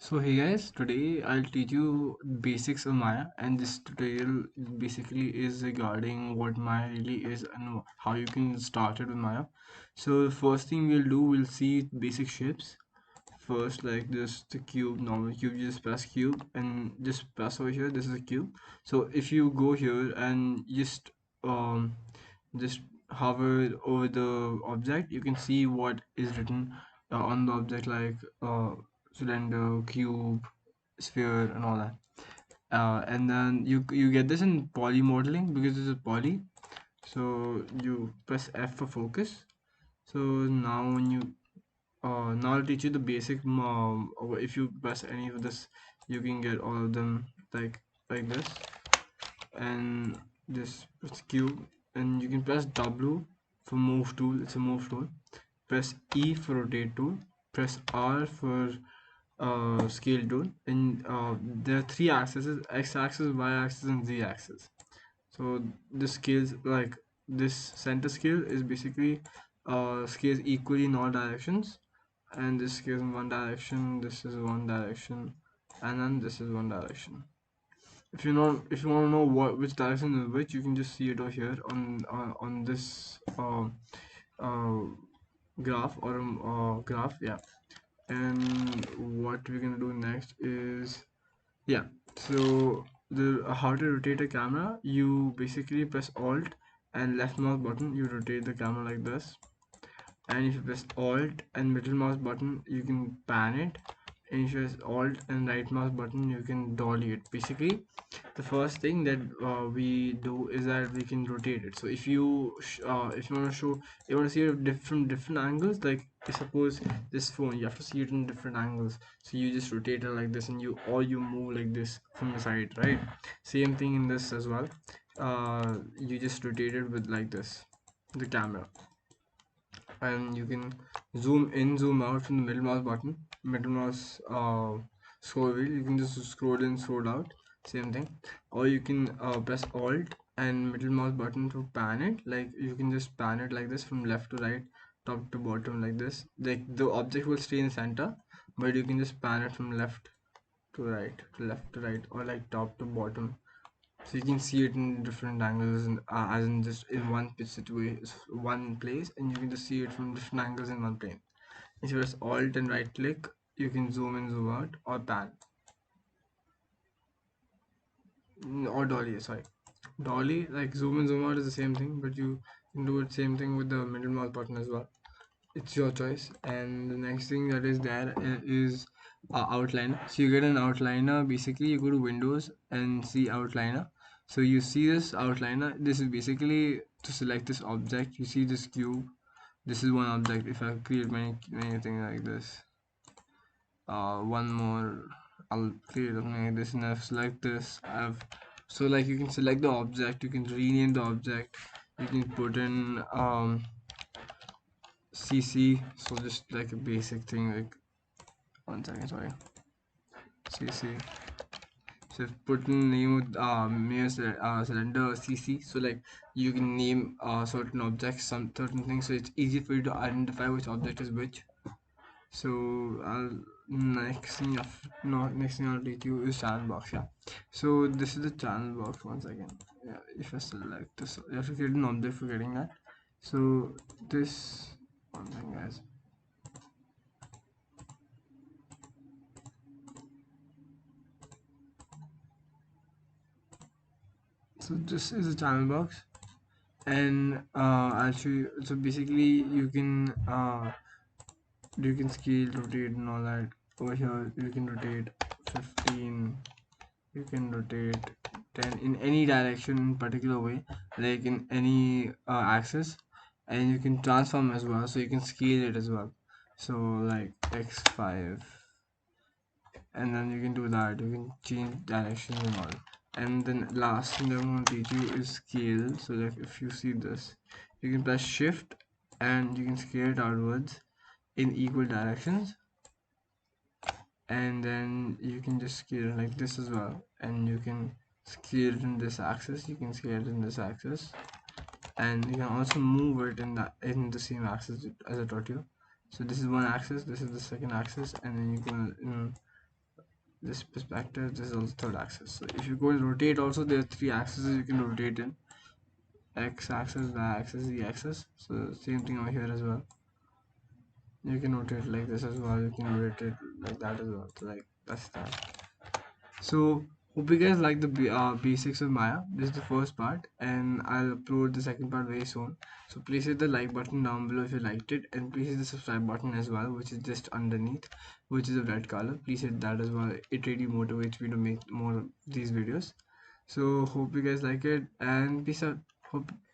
So hey guys, today I'll teach you basics of Maya, and this tutorial basically is regarding what Maya really is and how you can start it with Maya. So the first thing we'll do, we'll see basic shapes. First, like this, the cube, normal cube, you just press cube and just press over here. This is a cube. So if you go here and um just hover over the object, you can see what is written on the object, like cylinder, cube, sphere, and all that. And then you get this in poly modeling because this is poly. So you press F for focus. So now when you now I'll teach you the basic. If you press any of this, you can get all of them like this, and just press Q, and you can press W for move tool. It's a move tool. Press E for rotate tool. Press R for scale tool. And there are three axes: x-axis, y-axis, and z-axis. So this scales, like this center scale is basically scales equally in all directions, and this scales in one direction, this is one direction, and then this is one direction. If you want to know which direction is which, you can just see it over here on this uh, graph, or graph, yeah. And what we're gonna do next is, yeah, so the how to rotate a camera, you basically press alt and left mouse button, you rotate the camera like this. And if you press alt and middle mouse button, you can pan it. And if you press alt and right mouse button, you can dolly it. Basically, the first thing that we do is that we can rotate it. So if you want to show, you want to see it from different angles, like suppose this phone, you have to see it in different angles, so you just rotate it like this, and you move like this from the side, right? Same thing in this as well. You just rotate it with like this, the camera. And you can zoom in, zoom out from the middle mouse button, middle mouse scroll wheel. You can just scroll in, scroll out, same thing. Or you can press alt and middle mouse button to pan it. Like you can just pan it like this from left to right, top to bottom, like this. Like the object will stay in the center, but you can just pan it from left to right, to left to right, or like top to bottom. So you can see it in different angles, and as in just in one place, and you can just see it from different angles in one plane. If you press alt and right click, you can zoom in, zoom out, or pan. Or dolly, sorry. Dolly, like zoom in, zoom out is the same thing, but you can do it same thing with the middle mouse button as well. It's your choice. And the next thing that is there is outliner. So you get an outliner. Basically, you go to Windows and see outliner. So you see this outliner. This is basically to select this object. You see this cube. This is one object. If I create many things like this, one more, I'll create something like this, and I've select this. So like you can select the object. You can rename the object. You can put in CC. So just like a basic thing, like, one second, sorry. CC. So put in name of cylinder CC. So like you can name certain objects, some certain things, so it's easy for you to identify which object is which. So I'll next thing no next thing I'll teach you is channel box. Yeah. So this is the channel box. One second. Yeah. If I select this, you have to create an object for getting that. So this one thing, guys. So this is a channel box, and I'll show you. So basically, you can scale, rotate, and all that. Over here, you can rotate 15. You can rotate 10 in any direction in particular way, like in any axis, and you can transform as well. So you can scale it as well. So like x5, and then you can do that. You can change directions and all. And then last thing I'm going to teach you is scale. So like if you see this, you can press shift and you can scale it outwards in equal directions, and then you can just scale it like this as well, and you can scale it in this axis, you can scale it in this axis, and you can also move it in the same axis as I taught you. So this is one axis, this is the second axis, and then you can this perspective, this is also third axis. So if you go and rotate also, there are three axes you can rotate in: x axis, y axis, z axis. So same thing over here as well. You can rotate like this as well, you can rotate it like that as well. So like that's that. So hope you guys like the basics of Maya. This is the first part, and I'll upload the second part very soon. So please hit the like button down below if you liked it, and please hit the subscribe button as well, which is just underneath, which is a red color. Please hit that as well. It really motivates me to make more of these videos. So hope you guys like it, and peace out. Hope